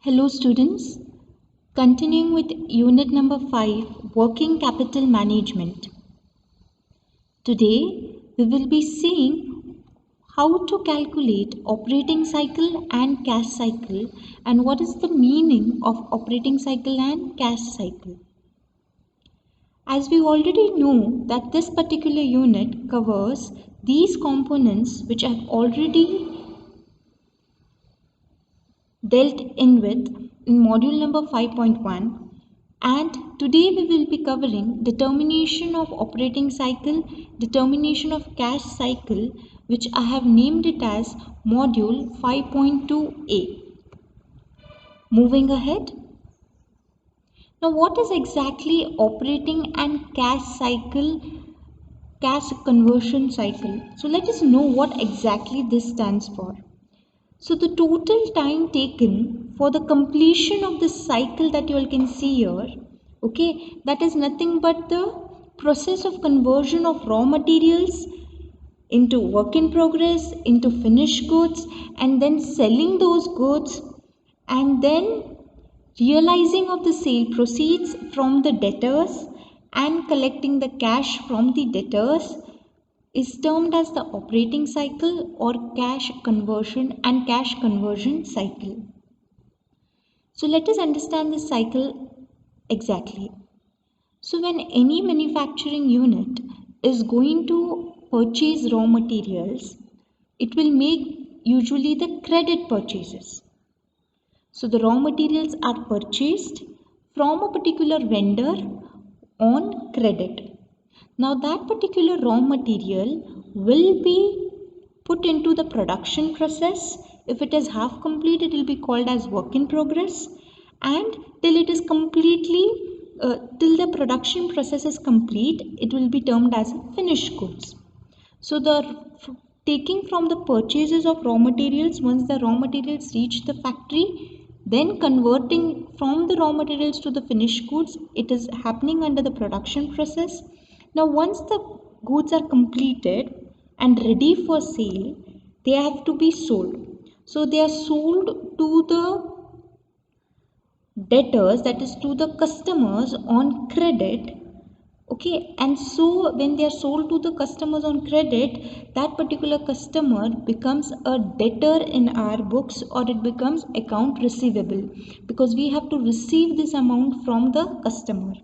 Hello students, continuing with unit number 5, Working Capital Management. Today we will be seeing how to calculate operating cycle and cash cycle and what is the meaning of operating cycle and cash cycle. As we already know that this particular unit covers these components which I have already dealt in with in module number 5.1, and today we will be covering determination of operating cycle, determination of cash cycle, which I have named it as module 5.2a. Moving ahead. Now what is exactly operating and cash cycle, cash conversion cycle? So let us know what exactly this stands for. So the total time taken for the completion of this cycle that you all can see here, okay, that is nothing but the process of conversion of raw materials into work in progress, into finished goods, and then selling those goods, and then realizing of the sale proceeds from the debtors and collecting the cash from the debtors is termed as the operating cycle or cash conversion cycle. So let us understand this cycle exactly. So when any manufacturing unit is going to purchase raw materials, it will make usually the credit purchases. So the raw materials are purchased from a particular vendor on credit. Now that particular raw material will be put into the production process. If it is half complete, it will be called as work in progress, and till it is completely till the production process is complete, it will be termed as finished goods. So the taking from the purchases of raw materials, once the raw materials reach the factory, then converting from the raw materials to the finished goods, it is happening under the production process. Now once the goods are completed and ready for sale, they have to be sold. So they are sold to the debtors, that is to the customers on credit. Okay, and so when they are sold to the customers on credit, that particular customer becomes a debtor in our books, or it becomes account receivable, because we have to receive this amount from the customer.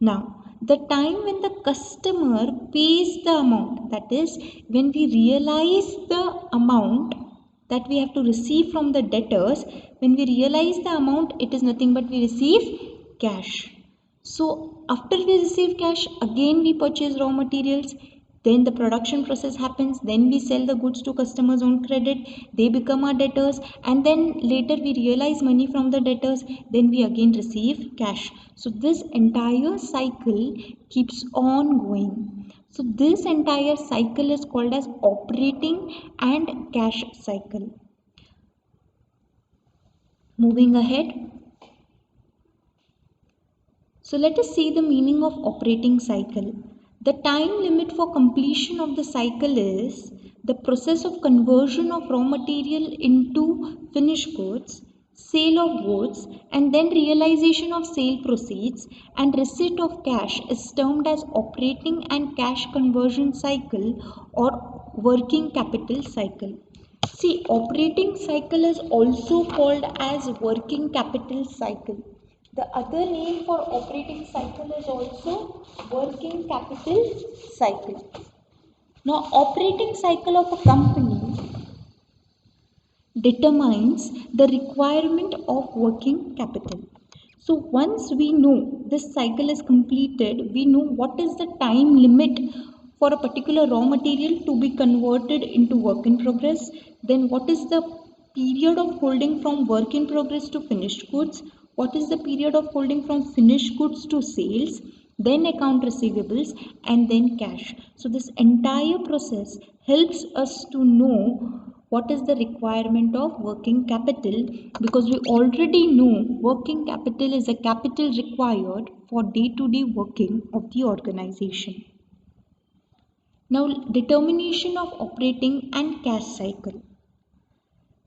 Now the time when the customer pays the amount, that is when we realize the amount that we have to receive from the debtors, when we realize the amount, it is nothing but we receive cash. So after we receive cash, again we purchase raw materials, then the production process happens, then we sell the goods to customers on credit, they become our debtors, and then later we realize money from the debtors, then we again receive cash. So this entire cycle keeps on going. So this entire cycle is called as operating and cash cycle. Moving ahead. So let us see the meaning of operating cycle. The time limit for completion of the cycle is the process of conversion of raw material into finished goods, sale of goods, and then realization of sale proceeds and receipt of cash is termed as operating and cash conversion cycle or working capital cycle. See, operating cycle is also called as working capital cycle. The other name for operating cycle is also working capital cycle. Now, operating cycle of a company determines the requirement of working capital. So once we know this cycle is completed, we know what is the time limit for a particular raw material to be converted into work in progress, then what is the period of holding from work in progress to finished goods, what is the period of holding from finished goods to sales, then account receivables, and then cash. So this entire process helps us to know what is the requirement of working capital, because we already know working capital is a capital required for day-to-day working of the organization. Now, determination of operating and cash cycle.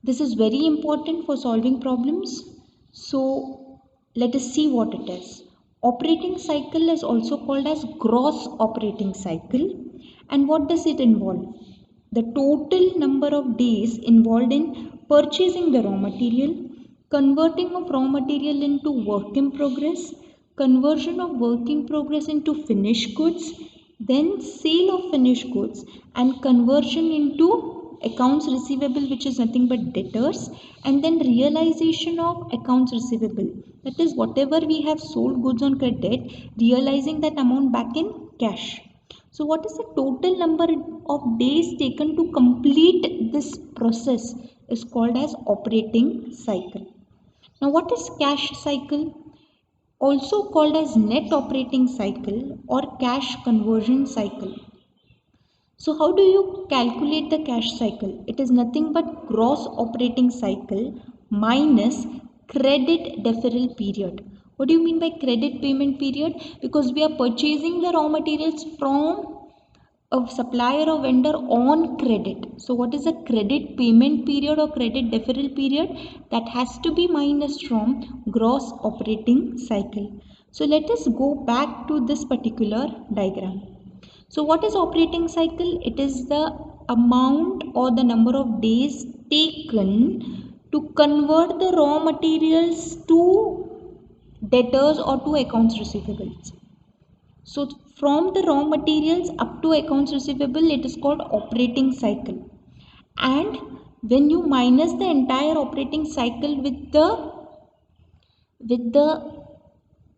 This is very important for solving problems. So let us see what it is. Operating cycle is also called as gross operating cycle. And what does it involve? The total number of days involved in purchasing the raw material, converting of raw material into work in progress, conversion of work in progress into finished goods, then sale of finished goods, and conversion into accounts receivable, which is nothing but debtors, and then realization of accounts receivable, that is whatever we have sold goods on credit, realizing that amount back in cash. So what is the total number of days taken to complete this process is called as operating cycle. Now what is cash cycle? Also called as net operating cycle or cash conversion cycle. So how do you calculate the cash cycle? It is nothing but gross operating cycle minus credit deferral period. What do you mean by credit payment period? Because we are purchasing the raw materials from a supplier or vendor on credit. So what is the credit payment period or credit deferral period? That has to be minus from gross operating cycle. So let us go back to this particular diagram. So what is operating cycle? It is the amount or the number of days taken to convert the raw materials to debtors or to accounts receivables. So from the raw materials up to accounts receivable, it is called operating cycle. And when you minus the entire operating cycle with the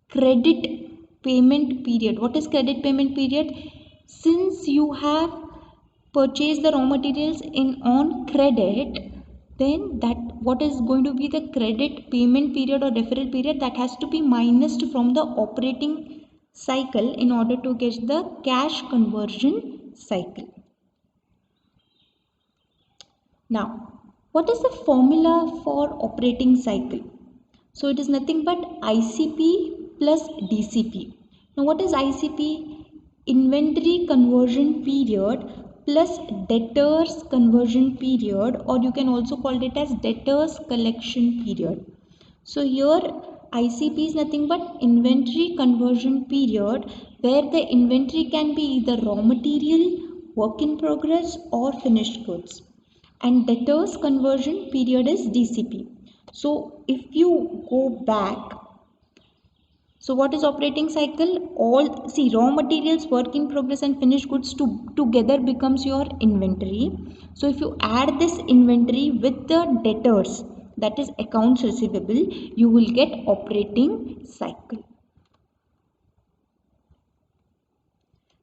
credit payment period. What is credit payment period? Since you have purchased the raw materials in on credit, then that what is going to be the credit payment period or deferral period, that has to be minused from the operating cycle in order to get the cash conversion cycle. Now what is the formula for operating cycle? So it is nothing but ICP plus DCP. Now what is ICP? Inventory conversion period plus debtors conversion period, or you can also call it as debtors collection period. So here ICP is nothing but inventory conversion period, where the inventory can be either raw material, work in progress, or finished goods. And debtors conversion period is DCP. So if you go back, so what is operating cycle? All see, raw materials, work in progress, and finished goods together becomes your inventory. So if you add this inventory with the debtors, that is accounts receivable, you will get operating cycle.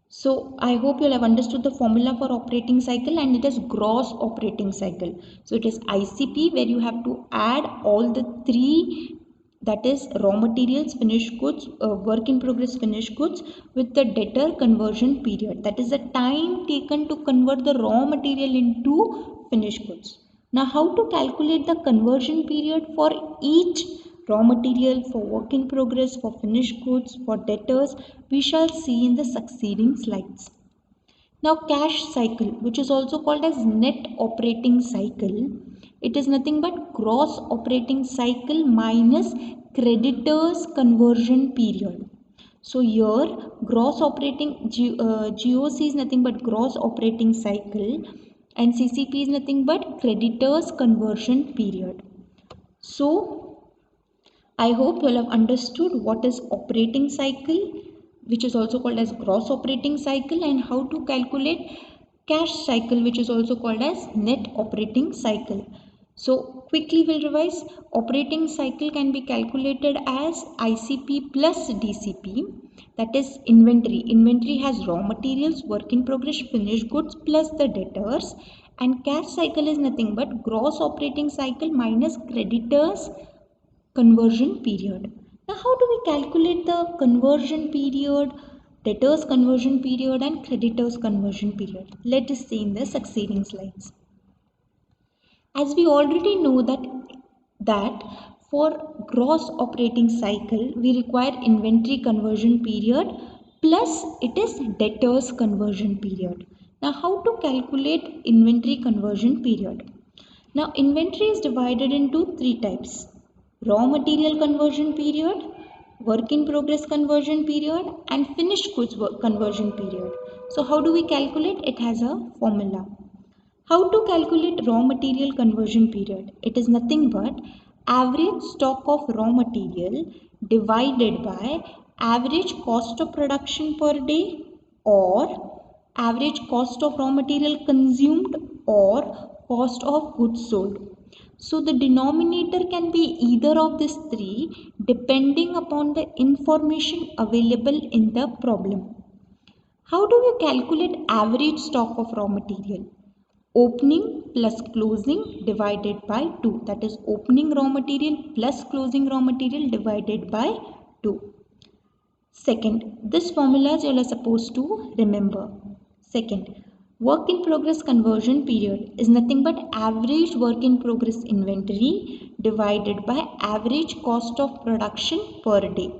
So I hope you'll have understood the formula for operating cycle, and it is gross operating cycle. So it is ICP, where you have to add all the three, that is raw materials, finished goods, work in progress, finished goods, with the debtor conversion period. That is the time taken to convert the raw material into finished goods. Now how to calculate the conversion period for each raw material, for work in progress, for finished goods, for debtors, we shall see in the succeeding slides. Now cash cycle, which is also called as net operating cycle, it is nothing but gross operating cycle minus creditors conversion period. So here gross operating GOC is nothing but gross operating cycle, and CCP is nothing but creditors conversion period. So I hope you all have understood what is operating cycle, which is also called as gross operating cycle, and how to calculate cash cycle, which is also called as net operating cycle. So quickly we'll revise. Operating cycle can be calculated as ICP plus DCP, that is inventory. Inventory has raw materials, work in progress, finished goods plus the debtors, and cash cycle is nothing but gross operating cycle minus creditors conversion period. Now how do we calculate the conversion period, debtors conversion period, and creditors conversion period? Let us see in the succeeding slides. As we already know that for gross operating cycle we require inventory conversion period plus it is debtors conversion period. Now how to calculate inventory conversion period? Now inventory is divided into three types. raw material conversion period, work in progress conversion period, and finished goods conversion period. So how do we calculate? It has a formula. How to calculate raw material conversion period? It is nothing but average stock of raw material divided by average cost of production per day, or average cost of raw material consumed, or cost of goods sold. So the denominator can be either of these three depending upon the information available in the problem. How do we calculate average stock of raw material? Opening plus closing divided by 2, that is opening raw material plus closing raw material divided by 2. Second, this formulas you are supposed to remember. Second, work in progress conversion period is nothing but average work in progress inventory divided by average cost of production per day.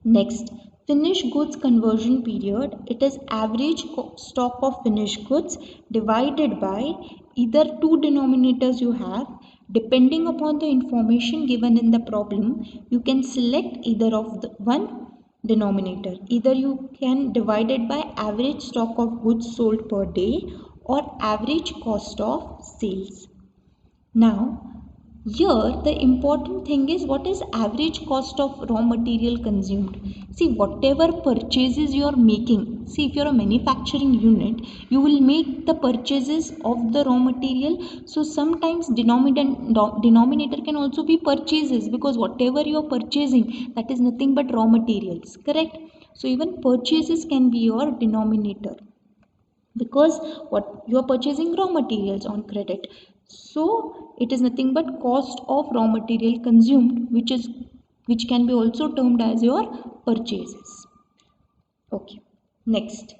Next, finished goods conversion period, it is average stock of finished goods divided by either two denominators you have. Depending upon the information given in the problem, you can select either of the one denominator. Either you can divide it by average stock of goods sold per day or average cost of sales. Now, here the important thing is, what is average cost of raw material consumed? See, whatever purchases you are making, see, if you are a manufacturing unit, you will make the purchases of the raw material. So sometimes denominator can also be purchases, because whatever you are purchasing, that is nothing but raw materials, correct? So even purchases can be your denominator, because what you are purchasing raw materials on credit. So it is nothing but cost of raw material consumed, which can be also termed as your purchases. Okay, next,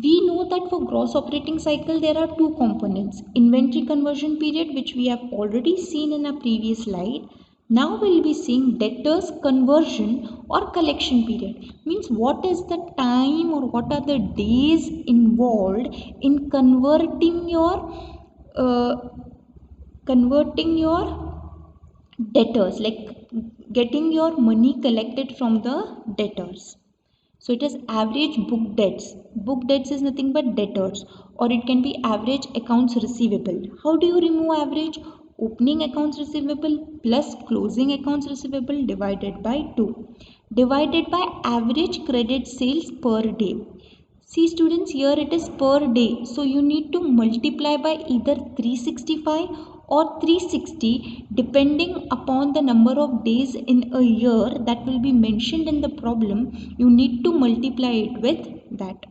we know that for gross operating cycle there are two components: inventory conversion period, which we have already seen in a previous slide. Now we'll be seeing debtors conversion or collection period. Means what is the time or what are the days involved in uh, converting your debtors, like getting your money collected from the debtors. So it is average book debts. Book debts is nothing but debtors, or it can be average accounts receivable. How do you remove average? Opening accounts receivable plus closing accounts receivable divided by 2, divided by average credit sales per day. See students, here it is per day. So you need to multiply by either 365 or 360 depending upon the number of days in a year that will be mentioned in the problem. You need to multiply it with that.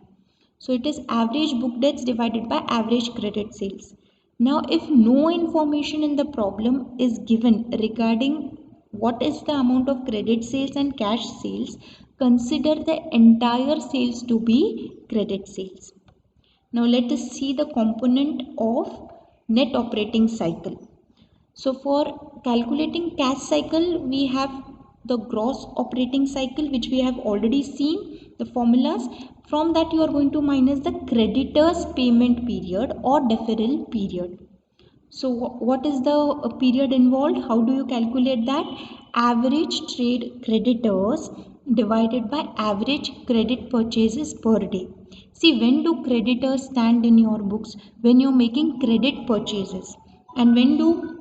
So it is average book debts divided by average credit sales. Now if no information in the problem is given regarding what is the amount of credit sales and cash sales, consider the entire sales to be credit sales. Now let us see the component of net operating cycle. So for calculating cash cycle, we have the gross operating cycle, which we have already seen the formulas. From that you are going to minus the creditors payment period or deferral period. So what is the period involved? How do you calculate that? Average trade creditors divided by average credit purchases per day. See, when do creditors stand in your books? When you're making credit purchases. And when do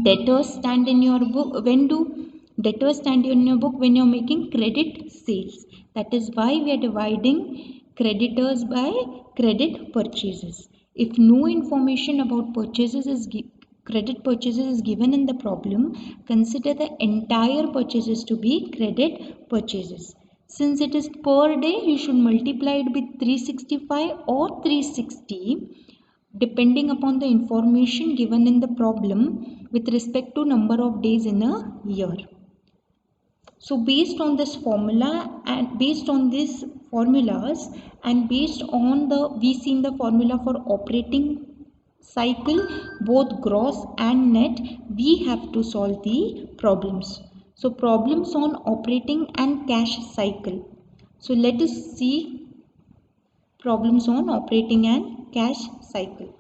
debtors stand in your book? When do debtors stand in your book? When you're making credit sales. That is why we are dividing creditors by credit purchases. If no information about credit purchases is given in the problem, consider the entire purchases to be credit purchases. Since it is per day, you should multiply it with 365 or 360 depending upon the information given in the problem with respect to number of days in a year. So based on this formula and based on these formulas and based on the we seen the formula for operating cycle, both gross and net, we have to solve the problems. So problems on operating and cash cycle. So let us see problems on operating and cash cycle.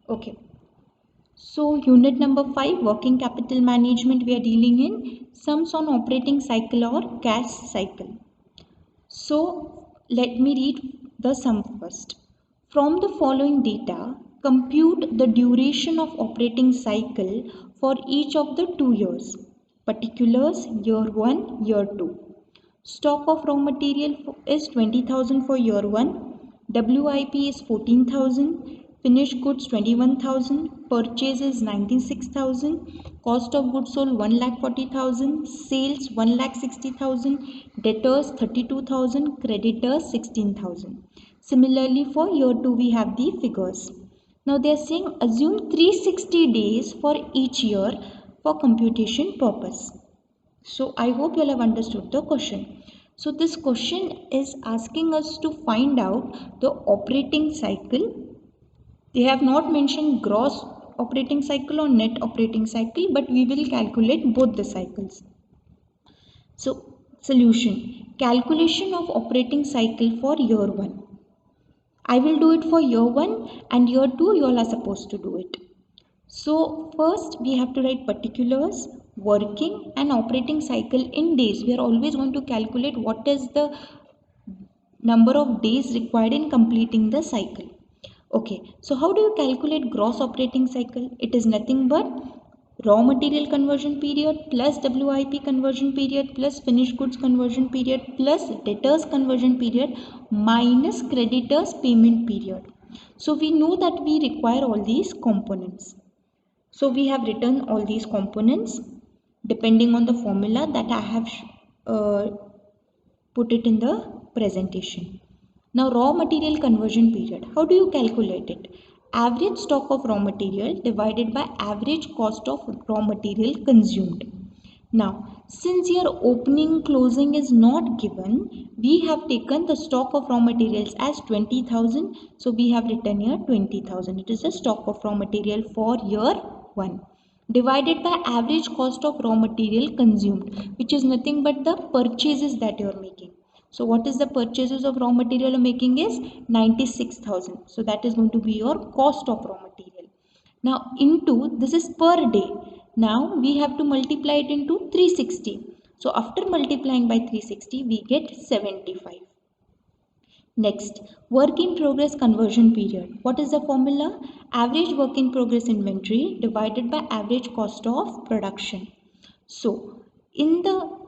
Okay. So unit number 5, working capital management, we are dealing in sums on operating cycle or cash cycle. So let me read the sum first. From the following data, compute the duration of operating cycle for each of the 2 years. Particulars: year 1, year 2. Stock of raw material is 20,000 for year 1, WIP is 14,000, finished goods 21,000, purchase is 96,000, cost of goods sold 1,40,000, sales 1,60,000, debtors 32,000, creditors 16,000. Similarly for year 2 we have the figures. Now they are saying assume 360 days for each year for computation purpose. So I hope you all have understood the question. So this question is asking us to find out the operating cycle. They have not mentioned gross operating cycle or net operating cycle, but we will calculate both the cycles. So solution: calculation of operating cycle for year 1. I will do it for year 1 and year 2 you all are supposed to do it. So first we have to write particulars, working and operating cycle in days. We are always going to calculate what is the number of days required in completing the cycle. Okay, so how do you calculate gross operating cycle? It is nothing but raw material conversion period plus WIP conversion period plus finished goods conversion period plus debtors conversion period minus creditors payment period. So we know that we require all these components. So we have written all these components depending on the formula that I have put it in the presentation. Now raw material conversion period. How do you calculate it? Average stock of raw material divided by average cost of raw material consumed. Now, since your opening closing is not given, we have taken the stock of raw materials as 20,000. So we have written here 20,000. It is the stock of raw material for year 1 divided by average cost of raw material consumed, which is nothing but the purchases that you are making. So what is the purchases of raw material you are making is 96,000. So that is going to be your cost of raw material. Now into, this is per day. Now we have to multiply it into 360. So after multiplying by 360 we get 75. Next, work in progress conversion period. What is the formula? Average work in progress inventory divided by average cost of production. So in the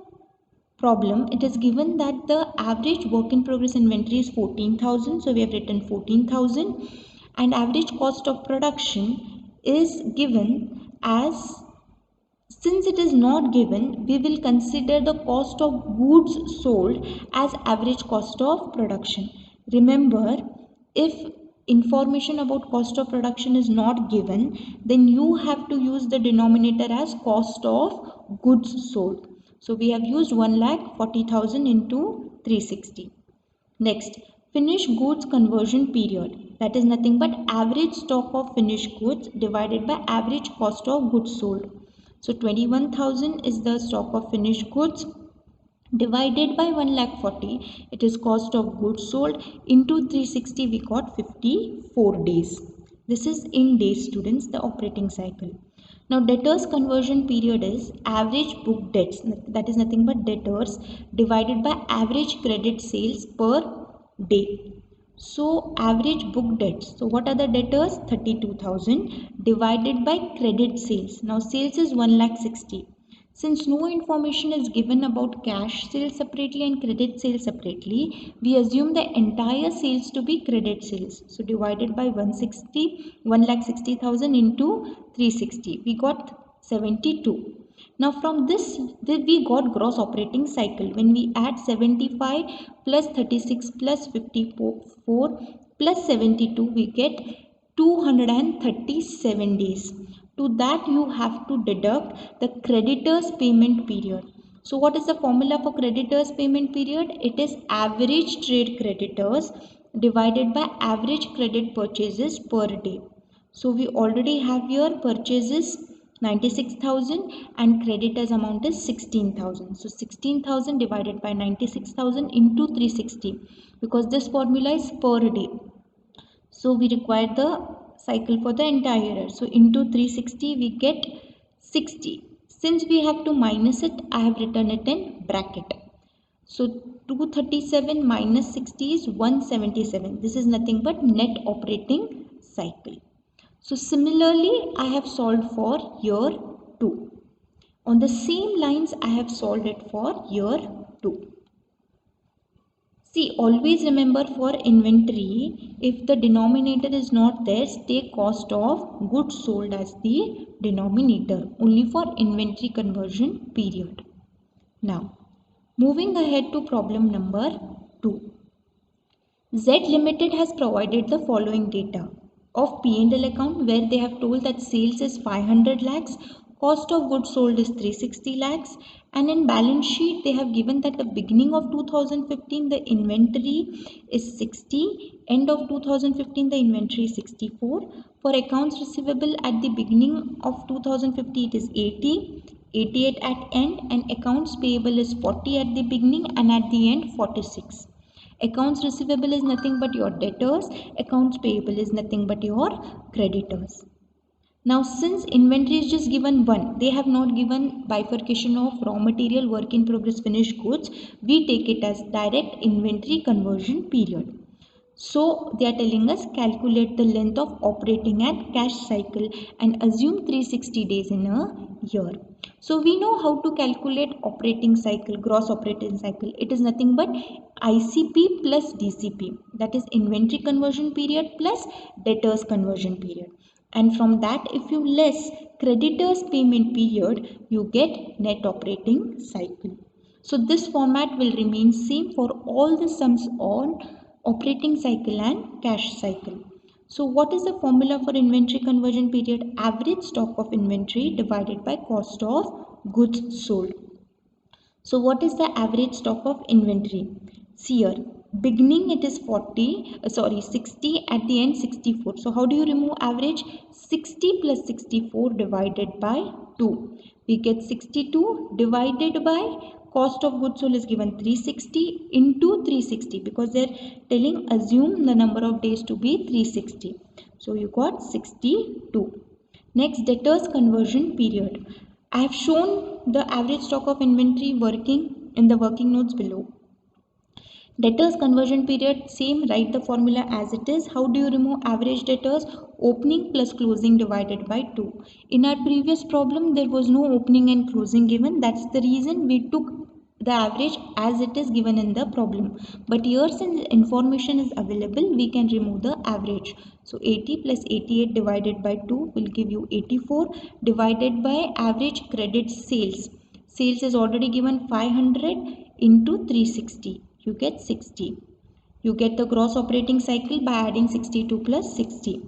problem it is given that the average work in progress inventory is 14,000. So we have written 14,000 and average cost of production is given as, since it is not given, we will consider the cost of goods sold as average cost of production. Remember, if information about cost of production is not given, then you have to use the denominator as cost of goods sold. So we have used 1,40,000 into 360. Next, finished goods conversion period. That is nothing but average stock of finished goods divided by average cost of goods sold. So 21,000 is the stock of finished goods divided by 1,40,000. It is cost of goods sold into 360. We got 54 days. This is in days, students, the operating cycle. Now debtors conversion period is average book debts, that is nothing but debtors divided by average credit sales per day. So average book debts. So what are the debtors? 32,000 divided by credit sales. Now sales is 1,60,000. Since no information is given about cash sales separately and credit sales separately, we assume the entire sales to be credit sales. So divided by 1,60,000 into 360, we got 72. Now from this we got gross operating cycle. When we add 75 plus 36 plus 54 plus 72, we get 237 days. To that you have to deduct the creditors payment period. So what is the formula for creditors payment period? It is average trade creditors divided by average credit purchases per day. So we already have here purchases 96,000 and creditors amount is 16,000. So 16,000 divided by 96,000 into 360, because this formula is per day. So we require the cycle for the entire year. So into 360 we get 60. Since we have to minus it, I have written it in bracket. So 237 minus 60 is 177. This is nothing but net operating cycle. So similarly, I have solved for year 2. On the same lines, I have solved it for year 2. See, always remember for inventory, if the denominator is not there, take cost of goods sold as the denominator, only for inventory conversion period. Now, moving ahead to problem number 2. Z Limited has provided the following data of P&L account where they have told that sales is 500 lakhs, cost of goods sold is 360 lakhs, and in balance sheet they have given that the beginning of 2015 the inventory is 60, end of 2015 the inventory is 64. For accounts receivable at the beginning of 2015 it is 80, 88 at end, and accounts payable is 40 at the beginning and at the end 46. Accounts receivable is nothing but your debtors, accounts payable is nothing but your creditors. Now since inventory is just given one, they have not given bifurcation of raw material, work in progress, finished goods, we take it as direct inventory conversion period. So they are telling us calculate the length of operating and cash cycle and assume 360 days in a year. So we know how to calculate operating cycle, gross operating cycle. It is nothing but ICP plus DCP, that is inventory conversion period plus debtors conversion period. And from that, if you less creditors payment period, you get net operating cycle. So this format will remain same for all the sums on operating cycle and cash cycle. So what is the formula for inventory conversion period? Average stock of inventory divided by cost of goods sold. So what is the average stock of inventory? See here, beginning it is 60, at the end 64. So how do you remove average? 60 plus 64 divided by 2. We get 62 divided by cost of goods sold is given 360 into 360 because they are telling assume the number of days to be 360. So you got 62. Next, debtors conversion period. I have shown the average stock of inventory working in the working notes below. Debtors conversion period, same, write the formula as it is. How do you remove average debtors? Opening plus closing divided by 2. In our previous problem, there was no opening and closing given. That's the reason we took the average as it is given in the problem. But here since information is available, we can remove the average. So 80 plus 88 divided by 2 will give you 84 divided by average credit sales. Sales is already given 500 into 360. You get 60. You get the gross operating cycle by adding 62 plus 60.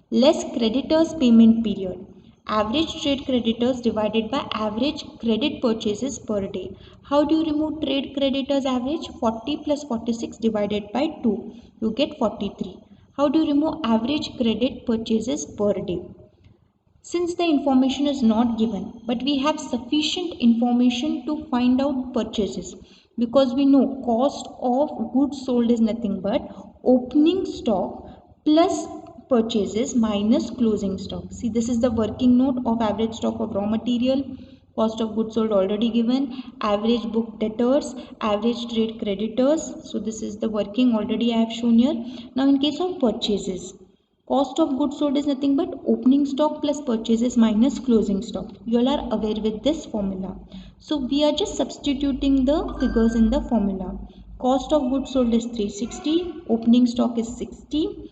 Less creditors payment period. Average trade creditors divided by average credit purchases per day. How do you remove trade creditors average? 40 plus 46 divided by 2. You get 43. How do you remove average credit purchases per day? Since the information is not given, but we have sufficient information to find out purchases because we know cost of goods sold is nothing but opening stock plus purchases minus closing stock. See, this is the working note of average stock of raw material, cost of goods sold already given, average book debtors, average trade creditors. So this is the working already I have shown here. Now in case of purchases, cost of goods sold is nothing but opening stock plus purchases minus closing stock. You all are aware with this formula. So we are just substituting the figures in the formula. Cost of goods sold is 360, opening stock is 60,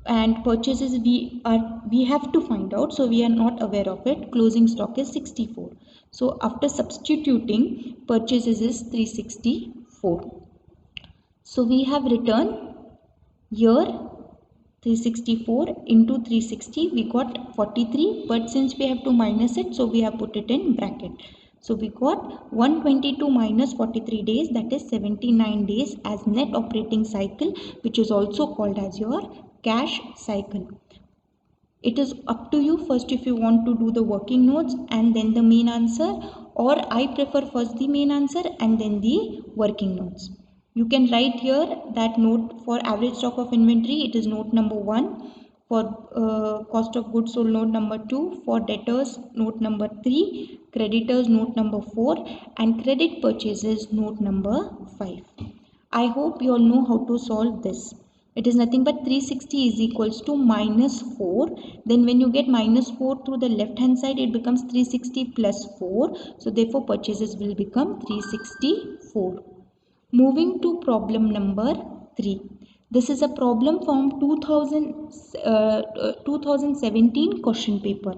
and purchases we have to find out, so we are not aware of it. Closing stock is 64. So after substituting, purchases is 364. So we have written here 364 into 360, we got 43, but since we have to minus it, so we have put it in bracket. So we got 122 minus 43 days, that is 79 days as net operating cycle, which is also called as your cash cycle. It is up to you first if you want to do the working notes and then the main answer, or I prefer first the main answer and then the working notes. You can write here that note for average stock of inventory, it is note number 1. For cost of goods sold, note number 2. For debtors, note number 3. Creditors, note number 4. And credit purchases, note number 5. I hope you all know how to solve this. It is nothing but 360 is equals to minus 4. Then when you get minus 4 through the left hand side, it becomes 360 plus 4. So therefore purchases will become 364. Moving to problem number 3. This is a problem from 2017 question paper.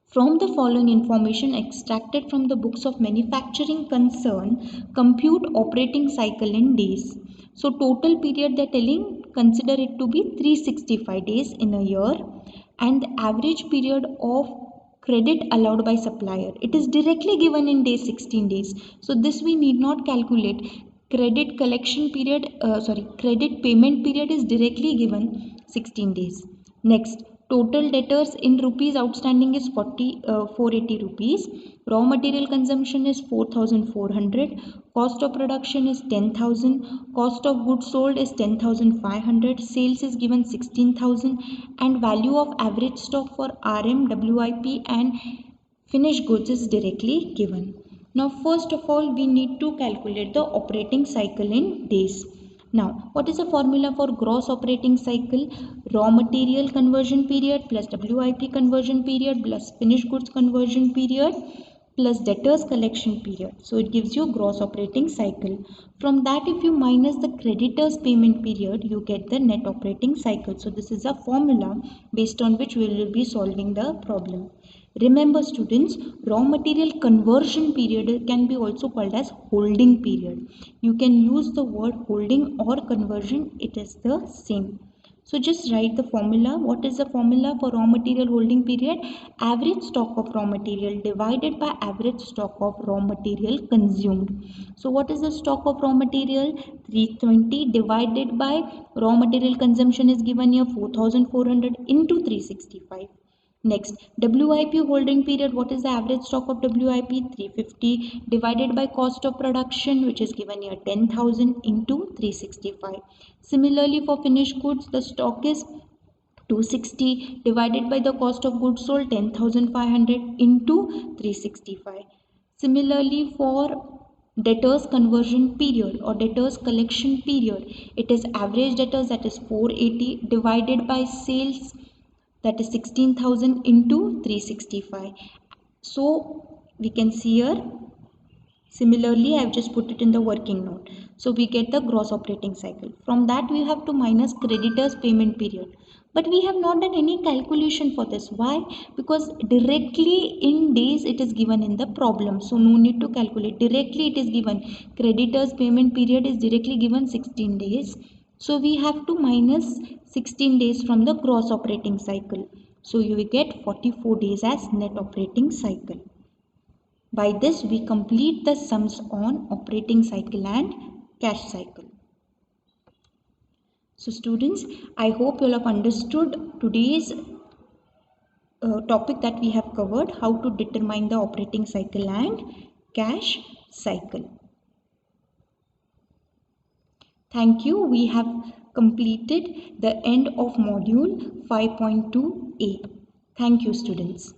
From the following information extracted from the books of manufacturing concern, compute operating cycle in days. So total period they're telling, consider it to be 365 days in a year, and the average period of credit allowed by supplier. It is directly given in days, 16 days. So this we need not calculate. Credit collection period, credit payment period is directly given 16 days. Next, total debtors in rupees outstanding is 480 rupees. Raw material consumption is 4400. Cost of production is 10,000. Cost of goods sold is 10,500. Sales is given 16,000. And value of average stock for RM, WIP and finished goods is directly given. Now first of all we need to calculate the operating cycle in days. Now what is the formula for gross operating cycle? Raw material conversion period plus WIP conversion period plus finished goods conversion period plus debtors collection period. So it gives you gross operating cycle. From that, if you minus the creditors payment period, you get the net operating cycle. So this is a formula based on which we will be solving the problem. Remember students, raw material conversion period can be also called as holding period. You can use the word holding or conversion, it is the same. So just write the formula. What is the formula for raw material holding period? Average stock of raw material divided by average stock of raw material consumed. So what is the stock of raw material? 320 divided by raw material consumption is given here 4400 into 365. Next, WIP holding period. What is the average stock of WIP? 350 divided by cost of production, which is given here 10,000 into 365. Similarly, for finished goods, the stock is 260 divided by the cost of goods sold 10,500 into 365. Similarly, for debtors conversion period or debtors collection period, it is average debtors, that is 480 divided by sales, that is 16,000 into 365. So we can see here, similarly I have just put it in the working note. So we get the gross operating cycle. From that we have to minus creditors payment period. But we have not done any calculation for this. Why? Because directly in days it is given in the problem. So no need to calculate. Directly it is given. Creditors payment period is directly given 16 days. So we have to minus 16 days from the gross operating cycle. So you will get 44 days as net operating cycle. By this we complete the sums on operating cycle and cash cycle. So students, I hope you all have understood today's topic that we have covered, how to determine the operating cycle and cash cycle. Thank you. We have completed the end of module 5.2a. Thank you students.